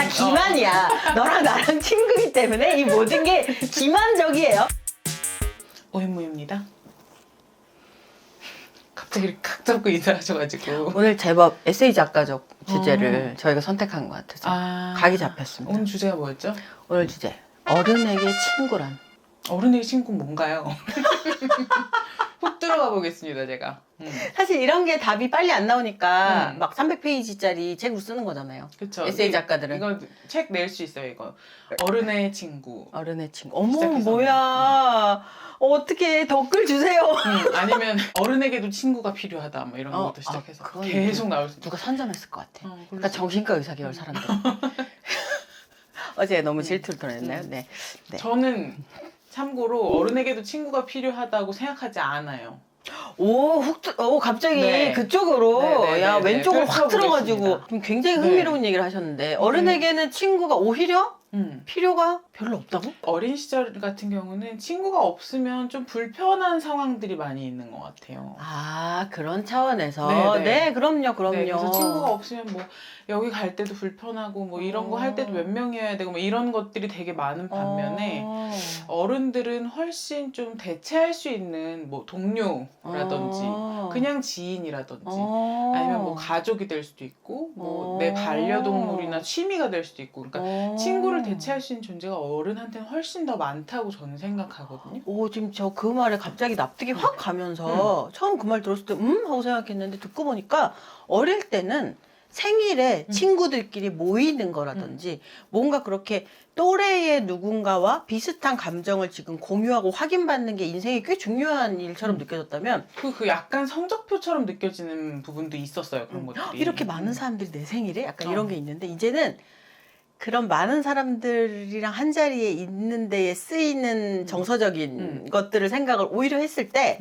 다 기만이야. 너랑 나랑 친구이기 때문에 이 모든 게 기만적이에요. 오현무입니다. 갑자기 이렇게 각 잡고 인사하셔가지고 오늘 제법 에세이 작가적 주제를 저희가 선택한 것 같아서 각이 잡혔습니다. 오늘 주제가 뭐였죠? 오늘 주제 어른에게 친구란. 어른의 친구는 뭔가요? 훅 들어가 보겠습니다, 제가. 사실 이런 게 답이 빨리 안 나오니까 막 300페이지짜리 책을 쓰는 거잖아요. 그쵸. 에세이 작가들은. 이거 책 낼 수 있어요, 이거. 어른의 친구. 어른의 친구. 어머, 시작해서. 뭐야. 어떻게 댓글 주세요. 아니면 어른에게도 친구가 필요하다, 뭐 이런 것부터 시작해서 그건 계속 나올 수 누가 선점했을 것 같아. 그럴 그러니까 수 정신과 의사 계열 사람들. 어제 너무 질투를 드러냈나요? 네. 네. 저는 참고로 어른에게도 친구가 필요하다고 생각하지 않아요. 오, 갑자기 네. 그쪽으로, 네, 야, 네, 왼쪽으로 네. 확 들어가지고, 펼쳐보겠습니다. 좀 굉장히 흥미로운 얘기를 하셨는데, 어른에게는 친구가 오히려 필요가 별로 없다고? 어린 시절 같은 경우는 친구가 없으면 좀 불편한 상황들이 많이 있는 것 같아요. 아, 그런 차원에서. 네, 네. 네, 그럼요. 네, 그래서 친구가 어. 없으면 뭐 여기 갈 때도 불편하고 뭐 이런 거 할 때도 몇 명이어야 되고 뭐 이런 것들이 되게 많은 반면에 어른들은 훨씬 좀 대체할 수 있는 뭐 동료라든지 그냥 지인이라든지 아니면 뭐 가족이 될 수도 있고 뭐 내 반려동물이나 취미가 될 수도 있고 그러니까 친구를 대체할 수 있는 존재가 어른한테는 훨씬 더 많다고 저는 생각하거든요. 오, 지금 저 그 말에 갑자기 납득이 확 가면서 처음 그 말 들었을 때 하고 생각했는데 듣고 보니까 어릴 때는 생일에 친구들끼리 모이는 거라든지 뭔가 그렇게 또래의 누군가와 비슷한 감정을 지금 공유하고 확인받는 게 인생에 꽤 중요한 일처럼 느껴졌다면 그 약간 성적표처럼 느껴지는 부분도 있었어요. 그런 것들이. 이렇게 많은 사람들이 내 생일에 약간 이런 게 있는데 이제는 그런 많은 사람들이랑 한 자리에 있는 데에 쓰이는 정서적인 것들을 생각을 오히려 했을 때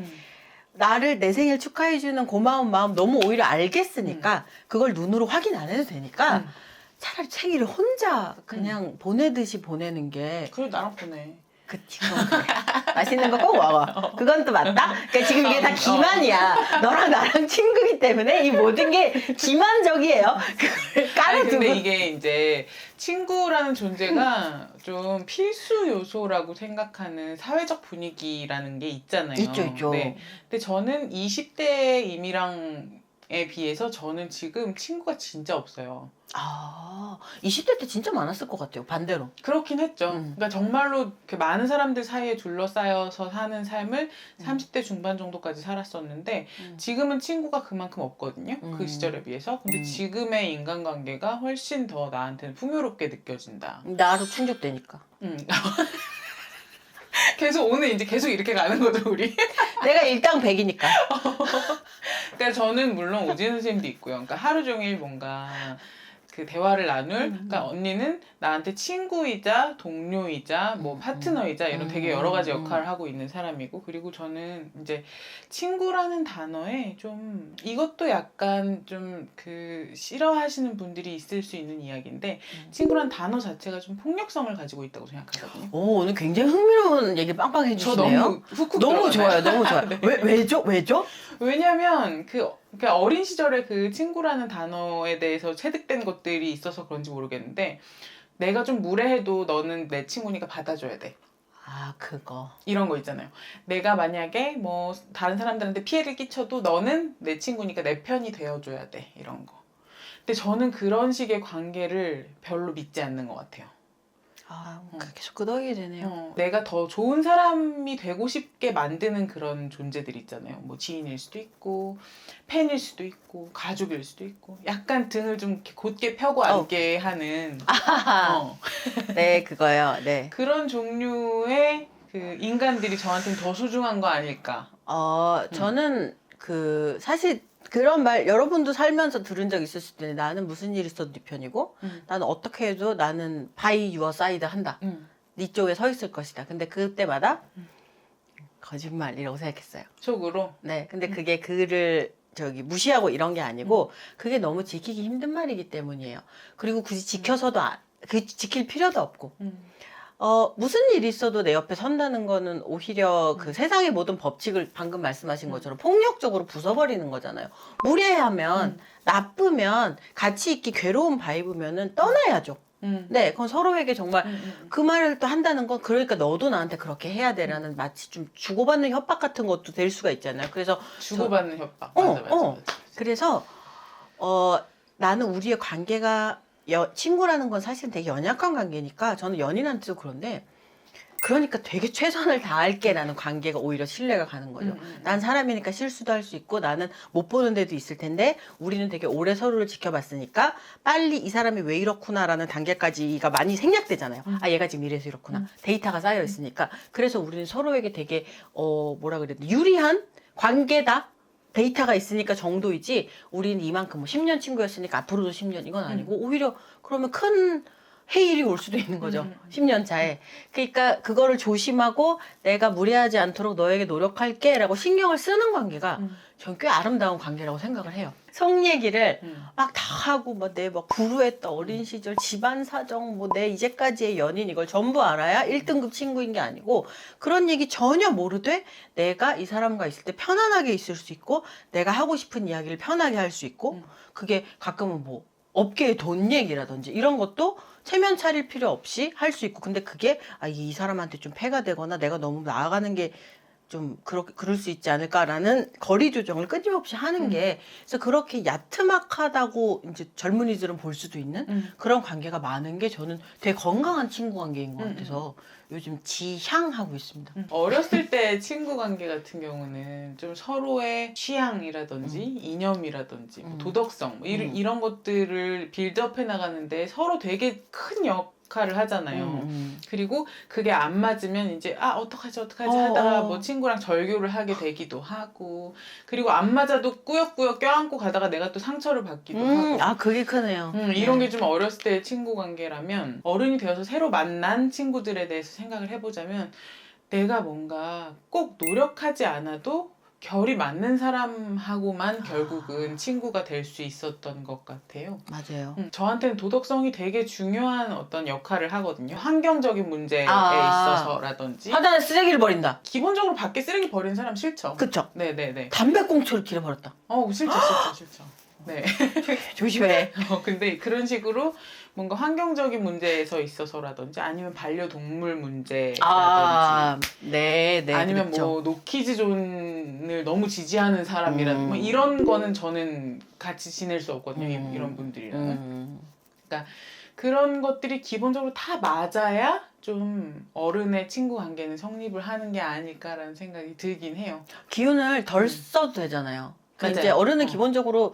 나를 내 생일 축하해주는 고마운 마음 너무 오히려 알겠으니까 그걸 눈으로 확인 안 해도 되니까 차라리 생일을 혼자 그냥 보내듯이 보내는 게 그래 나랑 보내. 그치, 그건 그래. 맛있는 거 꼭 먹어. 그건 또 맞다? 그러니까 지금 이게 다 기만이야. 너랑 나랑 친구이기 때문에 이 모든 게 기만적이에요. 그걸 아니 깔아두고. 근데 이게 이제 친구라는 존재가 좀 필수 요소라고 생각하는 사회적 분위기라는 게 있잖아요. 있죠. 네. 근데 저는 20대 임이랑에 비해서 저는 지금 친구가 진짜 없어요. 아, 20대 때 진짜 많았을 것 같아요. 반대로. 그렇긴 했죠. 그러니까 정말로 그 많은 사람들 사이에 둘러싸여서 사는 삶을 30대 중반 정도까지 살았었는데 지금은 친구가 그만큼 없거든요. 그 시절에 비해서. 근데 지금의 인간관계가 훨씬 더 나한테는 풍요롭게 느껴진다. 나로 충족되니까. 계속 오늘 이제 계속 이렇게 가는 거죠, 우리. 내가 일당백이니까. 그러니까 저는 물론 오진 선생님도 있고요. 그러니까 하루 종일 뭔가 그 대화를 나눌, 그러니까 언니는 나한테 친구이자 동료이자 뭐 파트너이자 이런 되게 여러 가지 역할을 하고 있는 사람이고, 그리고 저는 이제 친구라는 단어에 좀 이것도 약간 좀 그 싫어하시는 분들이 있을 수 있는 이야기인데 친구란 단어 자체가 좀 폭력성을 가지고 있다고 생각하거든요. 오, 오늘 굉장히 흥미로운 얘기 빵빵 해주시네요. 저 너무 훅훅 너무 들어가나요? 좋아요, 너무 좋아요. 네. 왜죠? 왜냐면 그 어린 시절에 그 친구라는 단어에 대해서 체득된 것들이 있어서 그런지 모르겠는데 내가 좀 무례해도 너는 내 친구니까 받아줘야 돼. 아, 그거. 이런 거 있잖아요. 내가 만약에 뭐 다른 사람들한테 피해를 끼쳐도 너는 내 친구니까 내 편이 되어줘야 돼. 이런 거. 근데 저는 그런 식의 관계를 별로 믿지 않는 것 같아요. 아, 계속 끄덕이게 되네요. 내가 더 좋은 사람이 되고 싶게 만드는 그런 존재들 있잖아요. 뭐 지인일 수도 있고 팬일 수도 있고 가족일 수도 있고 약간 등을 좀 이렇게 곧게 펴고 앉게 하는 네, 그거요. 네. 그런 종류의 그 인간들이 저한테는 더 소중한 거 아닐까. 저는 사실 그런 말 여러분도 살면서 들은 적 있을 수도 있는데 나는 무슨 일 있어도 네 편이고 나는 어떻게 해도 나는 by your side 한다. 네 쪽에 서 있을 것이다. 근데 그때마다 거짓말이라고 생각했어요. 속으로. 네, 근데 그게 그를 무시하고 이런 게 아니고 그게 너무 지키기 힘든 말이기 때문이에요. 그리고 굳이 지켜서도 지킬 필요도 없고. 무슨 일이 있어도 내 옆에 선다는 거는 오히려 그 세상의 모든 법칙을 방금 말씀하신 것처럼 폭력적으로 부숴버리는 거잖아요. 무례하면, 나쁘면, 가치 있기 괴로운 바이브면은 떠나야죠. 네, 그건 서로에게 정말 음. 그 말을 또 한다는 건 그러니까 너도 나한테 그렇게 해야 돼라는 마치 좀 주고받는 협박 같은 것도 될 수가 있잖아요. 그래서 주고받는 협박. 어, 맞아, 맞아, 어. 맞아. 그래서 나는 우리의 관계가 친구라는 건 사실 되게 연약한 관계니까 저는 연인한테도 그런데 그러니까 되게 최선을 다할게라는 관계가 오히려 신뢰가 가는 거죠. 난 사람이니까 실수도 할 수 있고 나는 못 보는 데도 있을 텐데 우리는 되게 오래 서로를 지켜봤으니까 빨리 이 사람이 왜 이렇구나라는 단계까지가 많이 생략되잖아요. 아 얘가 지금 이래서 이렇구나. 데이터가 쌓여 있으니까. 그래서 우리는 서로에게 되게 뭐라 그래야 돼 유리한 관계다. 데이터가 있으니까 정도이지 우리는 이만큼 뭐 10년 친구였으니까 앞으로도 10년 이건 아니고 오히려 그러면 큰 해일이 올 수도 있는 거죠. 10년 차에. 그러니까 그거를 조심하고 내가 무리하지 않도록 너에게 노력할게 라고 신경을 쓰는 관계가 전 꽤 아름다운 관계라고 생각을 해요. 속 얘기를 막 다 하고 내 막 불우했던 어린 시절 집안 사정 뭐 내 이제까지의 연인 이걸 전부 알아야 1등급 친구인 게 아니고 그런 얘기 전혀 모르되 내가 이 사람과 있을 때 편안하게 있을 수 있고 내가 하고 싶은 이야기를 편하게 할 수 있고 그게 가끔은 뭐 업계의 돈 얘기라든지 이런 것도 체면 차릴 필요 없이 할 수 있고 근데 그게 이 사람한테 좀 폐가 되거나 내가 너무 나아가는 게 좀 그럴 수 있지 않을까라는 거리 조정을 끊임없이 하는 게 그래서 그렇게 야트막하다고 이제 젊은이들은 볼 수도 있는 그런 관계가 많은 게 저는 되게 건강한 친구 관계인 것 같아서 요즘 지향하고 있습니다. 어렸을 때 친구 관계 같은 경우는 좀 서로의 취향이라든지 이념이라든지 뭐 도덕성 뭐 이런 것들을 빌드업해 나가는데 서로 되게 큰 역할을 하잖아요. 그리고 그게 안 맞으면 이제 어떡하지 하다가 뭐 친구랑 절교를 하게 되기도 하고 그리고 안 맞아도 꾸역꾸역 껴안고 가다가 내가 또 상처를 받기도 하고 그게 크네요. 이런 게 좀 어렸을 때 친구 관계라면 어른이 되어서 새로 만난 친구들에 대해서 생각을 해보자면 내가 뭔가 꼭 노력하지 않아도 결이 맞는 사람하고만 결국은 친구가 될 수 있었던 것 같아요. 맞아요. 저한테는 도덕성이 되게 중요한 어떤 역할을 하거든요. 환경적인 문제에 있어서라든지 화단에 쓰레기를 버린다. 기본적으로 밖에 쓰레기 버리는 사람 싫죠. 그쵸? 네네네. 담배꽁초를 길에 버렸다. 싫죠. 네. 조심해. 근데 그런 식으로 뭔가 환경적인 문제에서 있어서라든지 아니면 반려동물 문제라든지 네, 아니면 그렇죠. 뭐 노키즈존을 너무 지지하는 사람이라든지 뭐 이런 거는 저는 같이 지낼 수 없거든요. 이런 분들이랑은. 그러니까 그런 것들이 기본적으로 다 맞아야 좀 어른의 친구 관계는 성립을 하는 게 아닐까라는 생각이 들긴 해요. 기운을 덜 써도 되잖아요. 그러니까 이제 맞아요. 어른은 기본적으로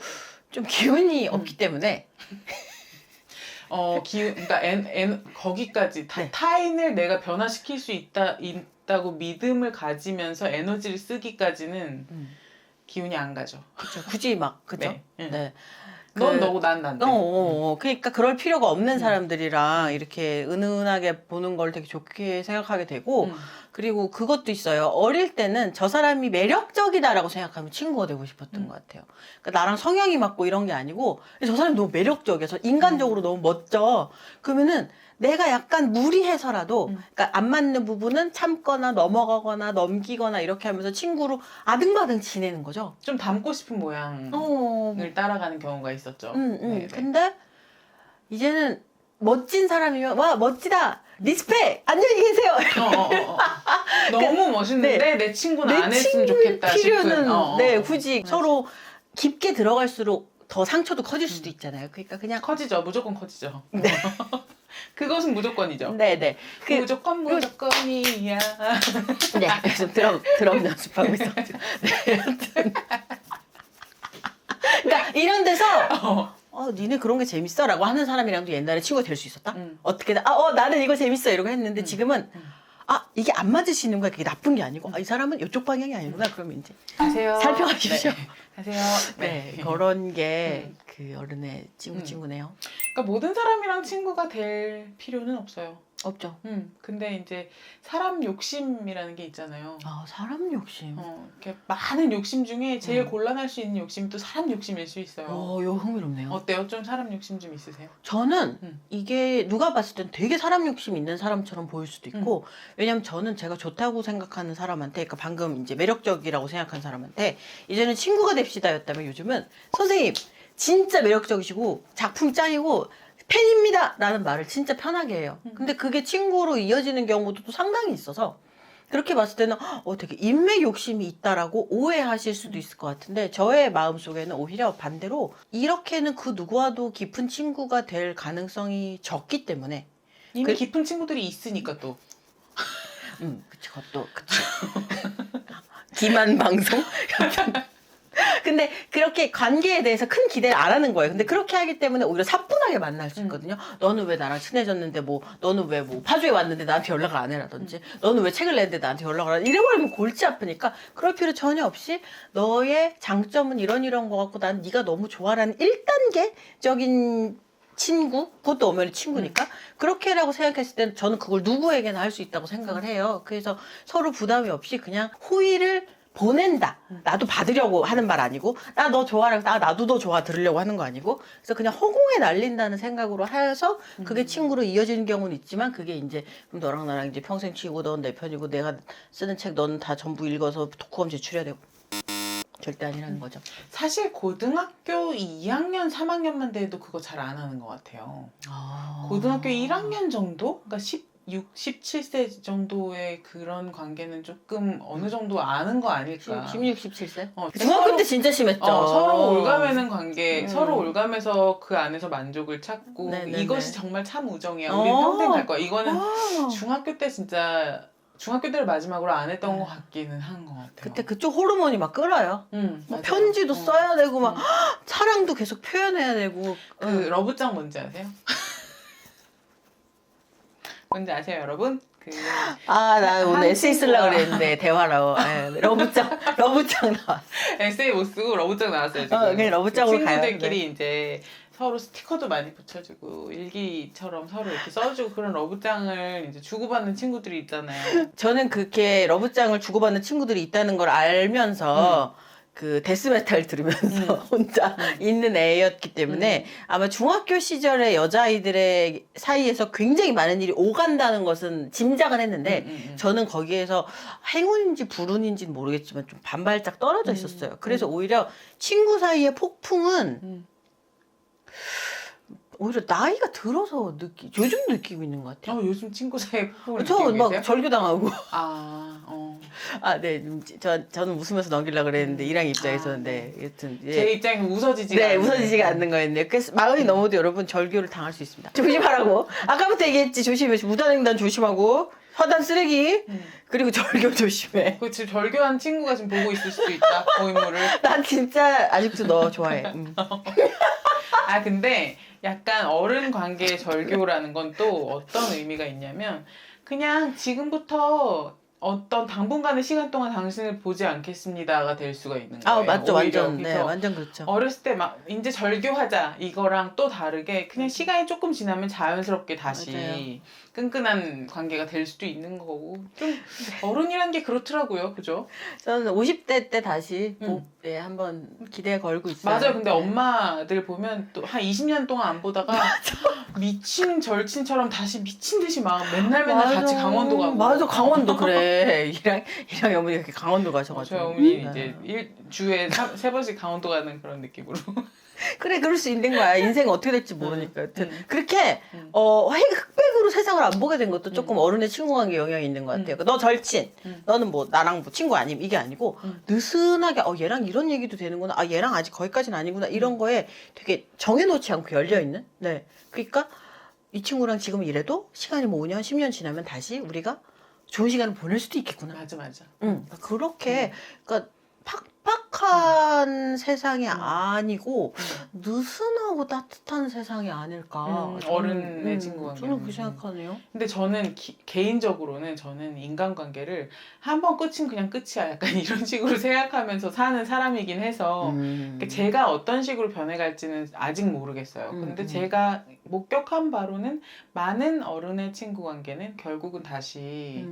좀 기운이 없기 때문에 그러니까 거기까지 타인을 내가 변화시킬 수 있다고 믿음을 가지면서 에너지를 쓰기까지는 기운이 안 가죠. 그쵸. 굳이 막 그죠? 네. 넌 너고 난 난데. 그러니까 그럴 필요가 없는 사람들이랑 이렇게 은은하게 보는 걸 되게 좋게 생각하게 되고 그리고 그것도 있어요. 어릴 때는 저 사람이 매력적이다라고 생각하면 친구가 되고 싶었던 것 같아요. 그러니까 나랑 성향이 맞고 이런 게 아니고 저 사람이 너무 매력적이어서 인간적으로 너무 멋져. 그러면은 내가 약간 무리해서라도 그러니까 안 맞는 부분은 참거나 넘어가거나 넘기거나 이렇게 하면서 친구로 아등바등 지내는 거죠. 좀 닮고 싶은 모양을 따라가는 경우가 있었죠. 네네. 근데 이제는 멋진 사람이면 와 멋지다 리스펙 안녕히 계세요. 너무 멋있는데 내 친구는 안 했으면 좋겠다 필요는 싶은. 굳이 서로 깊게 들어갈수록 더 상처도 커질 수도 있잖아요. 그러니까 그냥 커지죠. 무조건 커지죠. 그것은 무조건이죠. 네네. 무조건이야. 네, 좀 드럼 연습하고 있어가지고. 네, 여튼. 그러니까 이런 데서 니네 그런 게 재밌어라고 하는 사람이랑도 옛날에 친구가 될 수 있었다. 어떻게든 나는 이거 재밌어 이러고 했는데 지금은 이게 안 맞으시는 거야. 그게 나쁜 게 아니고 이 사람은 이쪽 방향이 아니구나. 그러면 이제 가세요. 살펴가십시오. 가세요. 네, 그런 게 그 어른의 친구네요. 그러니까 모든 사람이랑 친구가 될 필요는 없어요. 없죠. 근데 이제 사람 욕심이라는 게 있잖아요. 사람 욕심. 이렇게 많은 욕심 중에 제일 곤란할 수 있는 욕심이 또 사람 욕심일 수 있어요. 이거 흥미롭네요. 어때요? 좀 사람 욕심 좀 있으세요? 저는 이게 누가 봤을 땐 되게 사람 욕심 있는 사람처럼 보일 수도 있고 왜냐면 저는 제가 좋다고 생각하는 사람한테 그러니까 방금 이제 매력적이라고 생각한 사람한테 이제는 친구가 됩시다였다면 요즘은 선생님 진짜 매력적이시고 작품 짱이고 팬입니다! 라는 말을 진짜 편하게 해요. 근데 그게 친구로 이어지는 경우도 또 상당히 있어서 그렇게 봤을 때는 되게 인맥 욕심이 있다라고 오해하실 수도 있을 것 같은데 저의 마음속에는 오히려 반대로 이렇게는 그 누구와도 깊은 친구가 될 가능성이 적기 때문에 이미 깊은 친구들이 있으니까 또. 그쵸, 그것도, 그쵸. 기만 방송? 근데 그렇게 관계에 대해서 큰 기대를 안 하는 거예요. 근데 그렇게 하기 때문에 오히려 사뿐하게 만날 수 있거든요. 너는 왜 나랑 친해졌는데 너는 왜 파주에 왔는데 나한테 연락을 안 해라든지 너는 왜 책을 냈는데 나한테 연락을 안 해. 이래버리면 골치 아프니까 그럴 필요 전혀 없이 너의 장점은 이런 거 같고 난 네가 너무 좋아라는 1단계적인 친구, 그것도 엄연히 친구니까 그렇게라고 생각했을 때는 저는 그걸 누구에게나 할 수 있다고 생각을 해요. 그래서 서로 부담이 없이 그냥 호의를 보낸다. 나도 받으려고 하는 말 아니고 나 너 좋아라. 나도 너 좋아 들으려고 하는 거 아니고 그래서 그냥 허공에 날린다는 생각으로 해서 그게 친구로 이어지는 경우는 있지만 그게 이제 그럼 너랑 나랑 이제 평생 친구고 넌 내 편이고 내가 쓰는 책 너는 다 전부 읽어서 독후감 제출해야 되고 절대 아니라는 거죠. 사실 고등학교 2학년, 3학년만 돼도 그거 잘 안 하는 것 같아요. 고등학교 1학년 정도? 그러니까 17세 정도의 그런 관계는 조금 어느 정도 아는 거 아닐까. 16, 17세? 서로- 중학교 때 진짜 심했죠. 서로 올가매는 관계, 서로 올가매서 그 안에서 만족을 찾고 네네네. 이것이 정말 참 우정이야. 우리 평생 갈 거야. 이거는 아. 중학교 때 진짜 중학교 때를 마지막으로 안 했던 것 같기는 한 것 같아요. 그때 그쪽 호르몬이 막 끌어요. 막 맞아요. 편지도 써야 되고 막 사랑도 계속 표현해야 되고 그 러브짱 뭔지 아세요? 뭔지 아세요, 여러분? 나 오늘 한 에세이 쓰려고 친구가- 그랬는데 대화로 러브짱 나왔어. 에세이 못 쓰고 러브짱 나왔어요, 지금. 그냥 러브짱으로 가요. 친구들끼리 이제 서로 스티커도 많이 붙여주고 일기처럼 서로 이렇게 써주고 그런 러브짱을 이제 주고받는 친구들이 있잖아요. 저는 그렇게 러브짱을 주고받는 친구들이 있다는 걸 알면서 그 데스메탈 들으면서 혼자 있는 애였기 때문에 아마 중학교 시절에 여자아이들의 사이에서 굉장히 많은 일이 오간다는 것은 짐작은 했는데 저는 거기에서 행운인지 불운인지는 모르겠지만 좀 반발짝 떨어져 있었어요. 그래서 오히려 친구 사이의 폭풍은 오히려 나이가 들어서 요즘 느끼고 있는 것 같아요. 요즘 친구 사이에 폭풍을 저 느끼고 막 계세요? 절교당하고. 네. 저는 웃으면서 넘기려고 그랬는데 이랑 입장에서는 네, 여튼 제 입장에서 웃어지지가 네, 않는. 웃어지지가 않는 거였네요. 그래서 마음이 넘어도 여러분 절교를 당할 수 있습니다. 조심하라고. 아까부터 얘기했지. 조심해. 무단횡단 조심하고 화단 쓰레기 그리고 절교 조심해. 그 지금 절교한 친구가 지금 보고 있을 수도 있다. 고인물을. 난 진짜 아직도 너 좋아해. 근데 약간 어른 관계의 절교라는 건 또 어떤 의미가 있냐면 그냥 지금부터 어떤 당분간의 시간 동안 당신을 보지 않겠습니다가 될 수가 있는 거예요. 맞죠. 오히려. 완전. 네, 그래서 완전 그렇죠. 어렸을 때 막 이제 절교하자 이거랑 또 다르게 그냥 시간이 조금 지나면 자연스럽게 다시 맞아요. 끈끈한 관계가 될 수도 있는 거고 좀 어른이란 게 그렇더라고요. 그죠? 저는 50대 때 다시 네, 한번 기대 걸고 있어요. 맞아요. 근데 네. 엄마들 보면 또 한 20년 동안 안 보다가 미친 절친처럼 다시 미친 듯이 막 맨날 같이 강원도 가고. 맞아, 강원도 그래. 이랑 어머니가 이렇게 강원도 가셔가지고. 저희 어머니 이제 일주에 3번씩 강원도 가는 그런 느낌으로. 그래, 그럴 수 있는 거야. 인생 어떻게 될지 모르니까. 여튼 그렇게 흑백으로 세상을 안 보게 된 것도 조금 어른의 친구 관계 영향이 있는 것 같아요. 너 절친, 너는 뭐 나랑 뭐 친구 아님 이게 아니고 느슨하게 얘랑 이런 얘기도 되는구나. 얘랑 아직 거기까지는 아니구나. 이런 거에 되게 정해놓지 않고 열려 있는. 네, 그러니까 이 친구랑 지금 이래도 시간이 뭐 5년, 10년 지나면 다시 우리가 좋은 시간을 보낼 수도 있겠구나. 맞아. 그렇게 그러니까 팍팍한 세상이 아니고 느슨하고 따뜻한 세상이 아닐까. 어른의 친구 관계. 저는 그렇게 생각하네요. 근데 저는 개인적으로는 저는 인간관계를 한 번 끝은 그냥 끝이야. 약간 이런 식으로 생각하면서 사는 사람이긴 해서 그러니까 제가 어떤 식으로 변해갈지는 아직 모르겠어요. 근데 제가 목격한 바로는 많은 어른의 친구 관계는 결국은 다시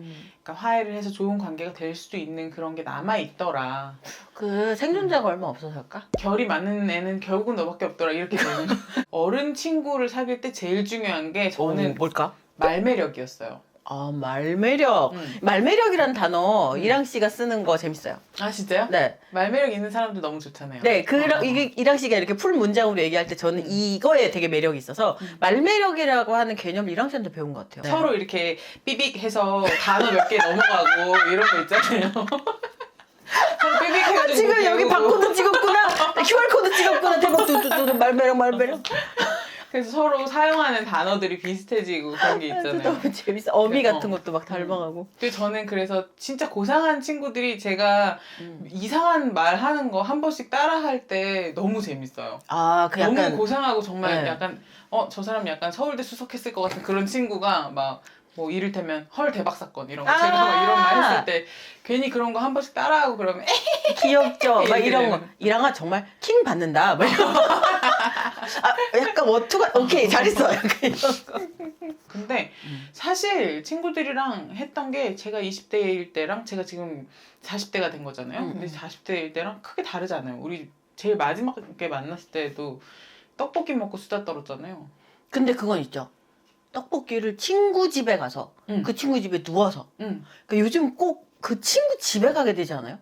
그러니까 화해를 해서 좋은 관계가 될 수도 있는 그런 게 남아있더라. 그 생존자가 얼마 없어서일까? 결이 많은 애는 결국은 너밖에 없더라. 이렇게 되는 거. 어른 친구를 사귈 때 제일 중요한 게 저는 뭘까? 말매력이었어요. 말매력. 말매력이라는 단어 이랑 씨가 쓰는 거 재밌어요. 아 진짜요? 네. 말매력 있는 사람들 너무 좋잖아요. 네, 이게 이랑 씨가 이렇게 풀 문장으로 얘기할 때 저는 이거에 되게 매력이 있어서 말매력이라고 하는 개념을 이랑 씨한테 배운 것 같아요. 서로 이렇게 삐빅해서 단어 몇 개 넘어가고 이런 거 있잖아요. 서로 삐빅해가지고 지금 여기 배우고. 바코드 찍었구나, QR코드 찍었구나, 대박, 뚜뚜뚜 말매력. 그래서 서로 사용하는 단어들이 비슷해지고 그런 게 있잖아요. 너무 재밌어. 어미 네, 같은 것도 막 닮아가고. 근데 저는 그래서 진짜 고상한 친구들이 제가 이상한 말 하는 거 한 번씩 따라할 때 너무 재밌어요. 그 너무 약간 고상하고 정말 네. 약간 저 사람 약간 서울대 수석했을 것 같은 그런 친구가 막 뭐 이를테면 헐 대박 사건 이런 거 제가 막 이런 말 했을 때 괜히 그런 거 한 번씩 따라하고 그러면 귀엽죠. 막 이렇게 이런 거. 되는. 이랑아 정말 킹 받는다. 막 이런 거. 약간 워투가 오케이 잘했어. 약간 이런 거. 근데 사실 친구들이랑 했던 게 제가 20대일 때랑 제가 지금 40대가 된 거잖아요. 근데 40대일 때랑 크게 다르잖아요. 우리 제일 마지막에 만났을 때도 떡볶이 먹고 수다 떨었잖아요. 근데 그건 있죠. 떡볶이를 친구 집에 가서 그 친구 집에 누워서. 그러니까 요즘 꼭 그 친구 집에 가게 되지 않아요?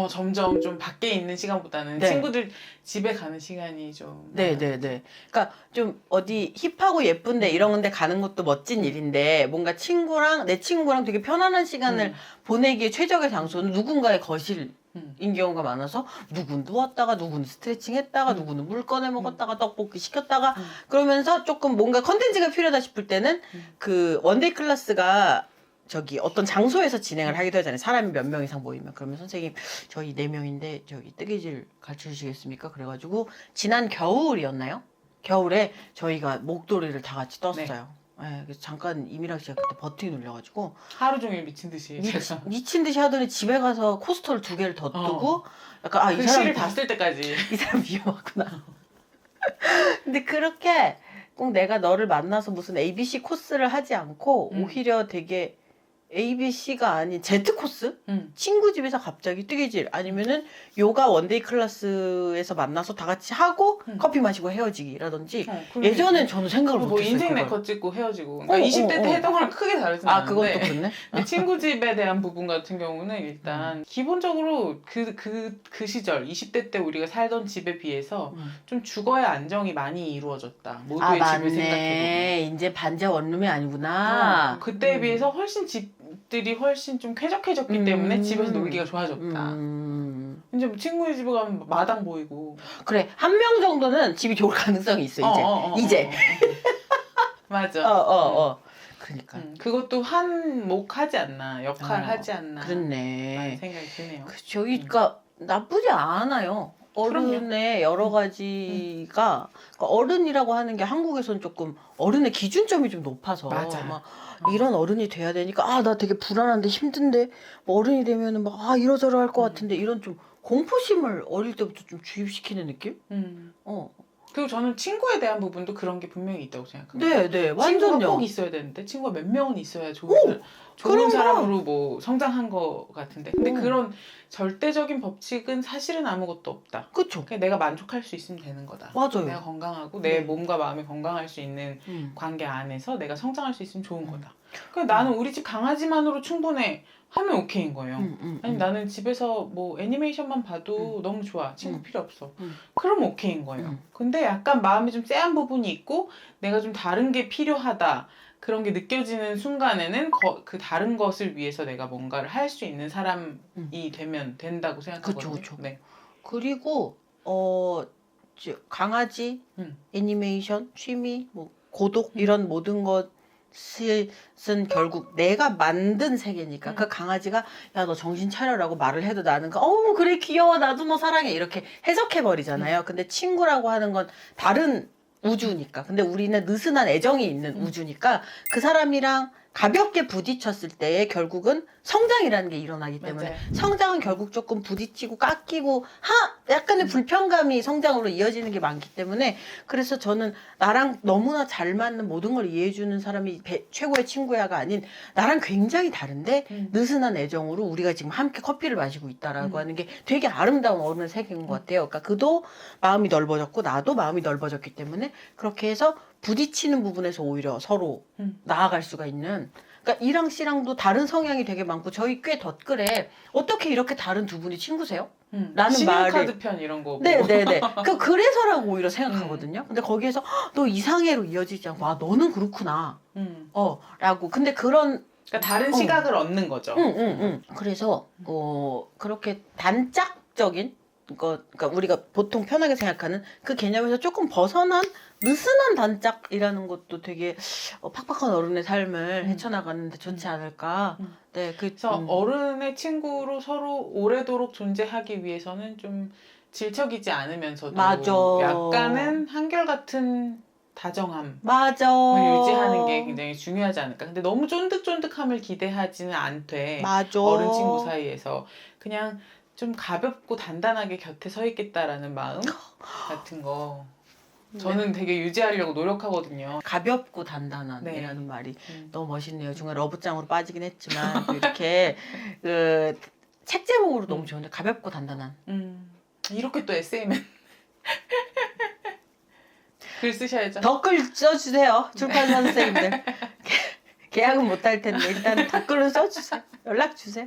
점점 좀 밖에 있는 시간보다는 네. 친구들 집에 가는 시간이 좀 네네네. 그러니까 좀 어디 힙하고 예쁜데 이런 데 가는 것도 멋진 일인데 뭔가 내 친구랑 되게 편안한 시간을 보내기에 최적의 장소는 누군가의 거실인 경우가 많아서 누군 누웠다가 누군 스트레칭 했다가 누구는 물 꺼내 먹었다가 떡볶이 시켰다가 그러면서 조금 뭔가 컨텐츠가 필요하다 싶을 때는 그 원데이 클래스가 저기 어떤 장소에서 진행을 하기도 하잖아요. 사람이 몇 명 이상 모이면. 그러면 선생님 저희 4명인데 저기 뜨개질 가르쳐 주시겠습니까? 그래가지고 지난 겨울이었나요? 겨울에 저희가 목도리를 다 같이 떴어요. 네, 그래서 잠깐 이미랑 씨가 그때 버튼이 눌려가지고 하루 종일 미친 듯이 제가 미친 듯이 하더니 집에 가서 코스터를 2개를 더 뜨고 약간 그 이 사람 시를 다 쓸 때까지 이 사람 위험하구나. 근데 그렇게 꼭 내가 너를 만나서 무슨 ABC 코스를 하지 않고 오히려 되게 ABC가 아닌 Z 코스? 친구 집에서 갑자기 뜨개질 아니면은 요가 원데이 클래스에서 만나서 다 같이 하고 커피 마시고 헤어지기라든지 예전엔 저는 생각을 뭐 못했어요. 인생 그걸. 네컷 찍고 헤어지고 그러니까 20대 때 했던 거랑 크게 다르진 그건 않은데 또 그렇네. 근데 친구 집에 대한 부분 같은 경우는 일단 기본적으로 그 시절 20대 때 우리가 살던 집에 비해서 좀 주거의 안정이 많이 이루어졌다. 모두의 집을 생각해보면. 이제 반자 원룸이 아니구나. 그때에 비해서 훨씬 집들이 훨씬 좀 쾌적해졌기 때문에 집에서 놀기가 좋아졌다. 이제 뭐 친구의 집에 가면 마당 보이고. 그래, 한 명 정도는 집이 좋을 가능성이 있어, 이제. 맞아. 그러니까. 그것도 한몫하지 않나, 역할하지 않나. 그렇네. 라는 생각이 드네요. 그쵸. 그러니까 나쁘지 않아요. 어른의 여러 가지가 그러니까 어른이라고 하는 게 한국에서는 조금 어른의 기준점이 좀 높아서 맞아. 막 이런 어른이 돼야 되니까 나 되게 불안한데 힘든데 뭐 어른이 되면은 막 이러저러 할 것 같은데 이런 좀 공포심을 어릴 때부터 좀 주입시키는 느낌? 그리고 저는 친구에 대한 부분도 그런 게 분명히 있다고 생각합니다. 네, 친구가 완전요. 꼭 있어야 되는데 친구가 몇 명은 있어야 좋은 사람으로 뭐 성장한 것 같은데 근데 그런 절대적인 법칙은 사실은 아무것도 없다. 그쵸. 그냥 내가 만족할 수 있으면 되는 거다. 맞아요. 내가 건강하고 내 몸과 마음이 건강할 수 있는 관계 안에서 내가 성장할 수 있으면 좋은 거다. 그러니까 나는 우리 집 강아지만으로 충분해 하면 오케이인 거예요. 아니 나는 집에서 뭐 애니메이션만 봐도 너무 좋아. 친구 필요 없어. 그럼 오케이인 거예요. 근데 약간 마음이 좀 쎄한 부분이 있고 내가 좀 다른 게 필요하다. 그런 게 느껴지는 순간에는 그 다른 것을 위해서 내가 뭔가를 할 수 있는 사람이 되면 된다고 생각하거든요. 그쵸. 네. 그리고 강아지, 애니메이션, 취미, 뭐 고독 이런 모든 것은 결국 내가 만든 세계니까 그 강아지가 야 너 정신 차려라고 말을 해도 나는 그래 귀여워 나도 너 사랑해 이렇게 해석해 버리잖아요. 근데 친구라고 하는 건 다른 우주니까. 근데 우리는 느슨한 애정이 있는 우주니까 그 사람이랑 가볍게 부딪혔을 때 결국은 성장이라는 게 일어나기 때문에 맞아요. 성장은 결국 조금 부딪히고 깎이고 약간의 불편감이 성장으로 이어지는 게 많기 때문에 그래서 저는 나랑 너무나 잘 맞는 모든 걸 이해해주는 사람이 최고의 친구야가 아닌 나랑 굉장히 다른데 느슨한 애정으로 우리가 지금 함께 커피를 마시고 있다라고 하는 게 되게 아름다운 어른의 세계인 것 같아요. 그러니까 그도 마음이 넓어졌고 나도 마음이 넓어졌기 때문에 그렇게 해서 부딪히는 부분에서 오히려 서로 나아갈 수가 있는 그러니까 E랑 C랑도 다른 성향이 되게 많고 저희 꽤 덧글에 어떻게 이렇게 다른 두 분이 친구세요? 라는 신용카드 편 이런 거. 네네네. 그래서라고 오히려 생각하거든요. 근데 거기에서 "헉, 너 이상해로 이어지지 않고 아 너는 그렇구나. 라고. 근데 그런 그러니까 다른 시각을 얻는 거죠. 그래서 그렇게 단짝적인 그러니까 우리가 보통 편하게 생각하는 그 개념에서 조금 벗어난 느슨한 단짝이라는 것도 되게 팍팍한 어른의 삶을 헤쳐나가는데 좋지 않을까. 네, 그래서 어른의 친구로 서로 오래도록 존재하기 위해서는 좀 질척이지 않으면서도 맞아. 약간은 한결같은 다정함을 맞아. 유지하는 게 굉장히 중요하지 않을까. 근데 너무 쫀득쫀득함을 기대하지는 않되 맞아. 어른 친구 사이에서 그냥 좀 가볍고 단단하게 곁에 서 있겠다라는 마음 같은 거 저는 되게 유지하려고 노력하거든요. 가볍고 단단한이라는 네. 말이 너무 멋있네요. 중간에 러브장으로 빠지긴 했지만 또 이렇게 그 책 제목으로 너무 좋은데 가볍고 단단한. 이렇게 또 SM은 글 쓰셔야죠. 댓글 써주세요. 출판사 선생님들. 계약은 못할 텐데 일단 댓글은 써주세요. 연락 주세요.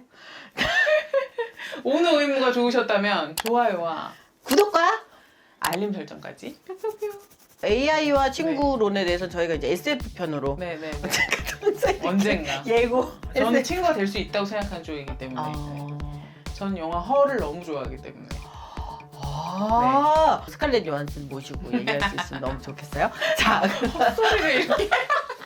오늘 의무가 좋으셨다면 좋아요와 구독과 알림 설정까지. AI와 친구론에 대해서 저희가 이제 SF 편으로 네네. 언젠가 언젠가. 예고. 저는 친구가 될 수 있다고 생각하는 쪽이기 때문에. 전 영화 허를 너무 좋아하기 때문에. 스칼렛 요한슨 모시고 얘기할 수 있으면 너무 좋겠어요. 자, 헛소리를 이렇게.